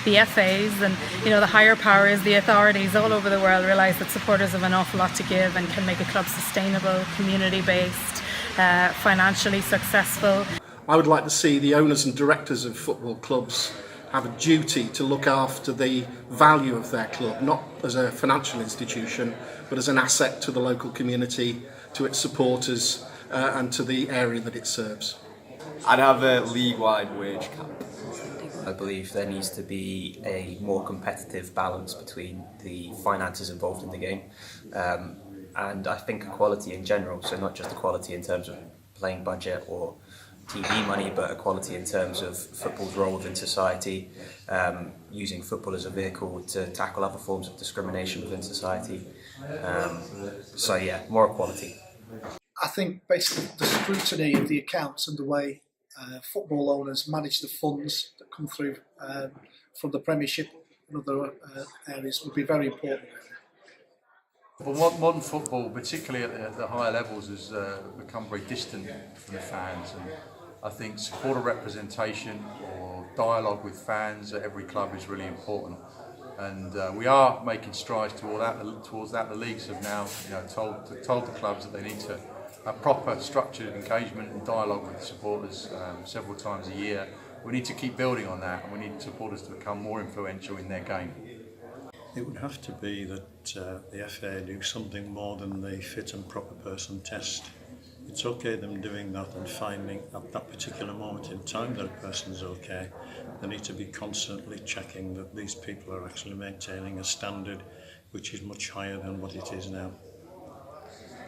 the FAs and the higher powers, the authorities all over the world realise that supporters have an awful lot to give and can make a club sustainable, community-based, financially successful. I would like to see the owners and directors of football clubs have a duty to look after the value of their club, not as a financial institution, but as an asset to the local community, to its supporters, and to the area that it serves. I'd have a league-wide wage cap. I believe there needs to be a more competitive balance between the finances involved in the game, and I think equality in general, so not just equality in terms of playing budget or TV money, but equality in terms of football's role within society, using football as a vehicle to tackle other forms of discrimination within society. So yeah, more equality. I think basically the scrutiny of the accounts and the way football owners manage the funds that come through from the Premiership and other areas would be very important. Well, modern football, particularly at the higher levels, has become very distant from the fans, and I think supporter representation or dialogue with fans at every club is really important. And we are making strides towards that. The leagues have now told the clubs that they need to have proper structured engagement and dialogue with the supporters several times a year. We need to keep building on that, and we need supporters to become more influential in their game. It would have to be that the FA do something more than the fit and proper person test. It's okay them doing that and finding at that particular moment in time that a person's okay. They need to be constantly checking that these people are actually maintaining a standard which is much higher than what it is now.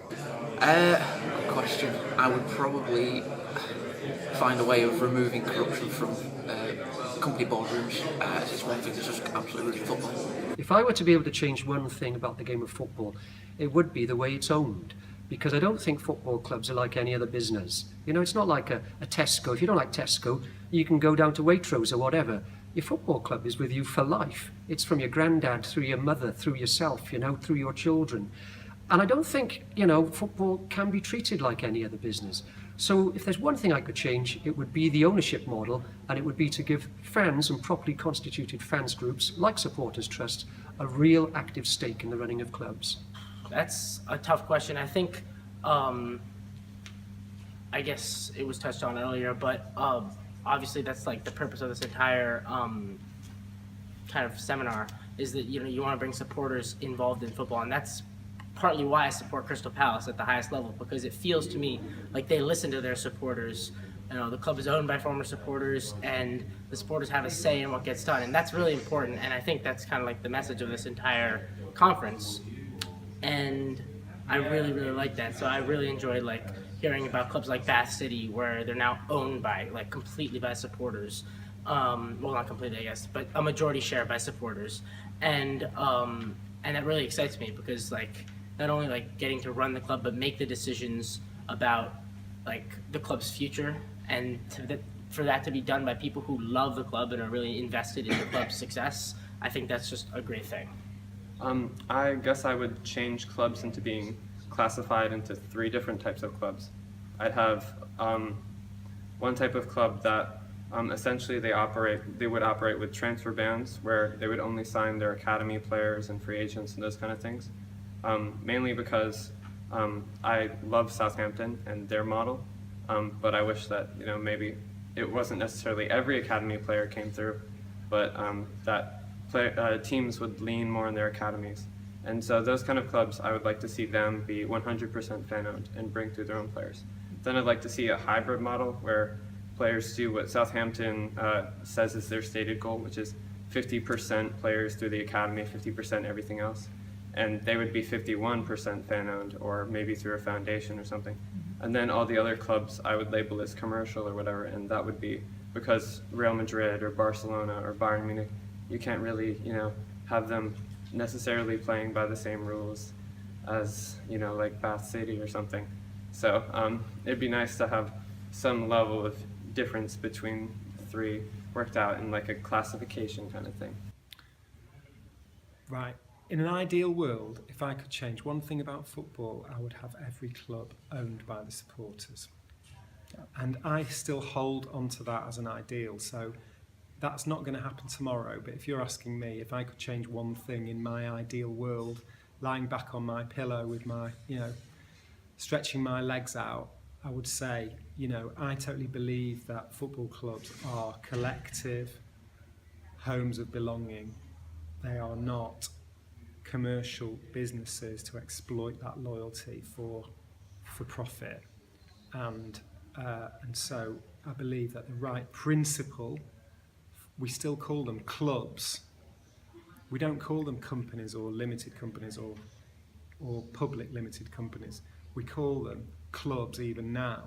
Good question. I would probably find a way of removing corruption from company boardrooms. It's one thing that's just absolutely football. If I were to be able to change one thing about the game of football, it would be the way it's owned. Because I don't think football clubs are like any other business. It's not like a Tesco. If you don't like Tesco, you can go down to Waitrose or whatever. Your football club is with you for life. It's from your granddad, through your mother, through yourself, through your children. And I don't think, football can be treated like any other business. So if there's one thing I could change, it would be the ownership model, and it would be to give fans and properly constituted fans groups, like Supporters Trust, a real active stake in the running of clubs. That's a tough question. I think, I guess it was touched on earlier, but obviously that's like the purpose of this entire kind of seminar, is that you want to bring supporters involved in football, and that's partly why I support Crystal Palace at the highest level, because it feels to me like they listen to their supporters. The club is owned by former supporters, and the supporters have a say in what gets done, and that's really important. And I think that's kind of like the message of this entire conference. And I really, really like that. So I really enjoyed hearing about clubs like Bath City, where they're now owned by completely by supporters. Well, not completely, I guess, but a majority share by supporters. And that really excites me, because not only getting to run the club, but make the decisions about the club's future, and for that to be done by people who love the club and are really invested in the club's success. I think that's just a great thing. I guess I would change clubs into being classified into 3 different types of clubs. I'd have one type of club that essentially they would operate with transfer bans, where they would only sign their academy players and free agents and those kind of things. Mainly because I love Southampton and their model, but I wish that maybe it wasn't necessarily every academy player came through, but that teams would lean more on their academies. And so those kind of clubs, I would like to see them be 100% fan-owned and bring through their own players. Then I'd like to see a hybrid model where players do what Southampton says is their stated goal, which is 50% players through the academy, 50% everything else. And they would be 51% fan-owned, or maybe through a foundation or something. And then all the other clubs I would label as commercial or whatever, and that would be because Real Madrid or Barcelona or Bayern Munich, you can't really, have them necessarily playing by the same rules as, like Bath City or something. So it'd be nice to have some level of difference between the 3 worked out in a classification kind of thing. Right. In an ideal world, if I could change one thing about football, I would have every club owned by the supporters. And I still hold on to that as an ideal. So that's not going to happen tomorrow. But if you're asking me if I could change one thing in my ideal world, lying back on my pillow with my, stretching my legs out, I would say, I totally believe that football clubs are collective homes of belonging. They are not commercial businesses to exploit that loyalty for profit. And so I believe that the right principle, we still call them clubs. We don't call them companies or limited companies or public limited companies. We call them clubs even now.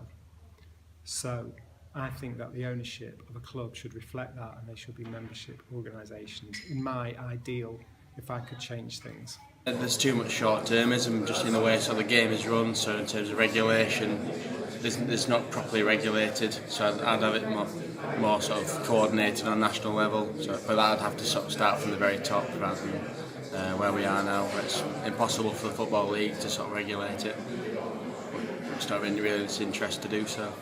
So I think that the ownership of a club should reflect that, and they should be membership organisations. In my ideal, if I could change things. There's too much short-termism just in the way the game is run. So in terms of regulation, it's not properly regulated. So I'd have it more sort of coordinated on national level. So, but that'd have to sort of start from the very top rather than where we are now, where it's impossible for the Football League to sort of regulate it. It's not in really its interest to do so.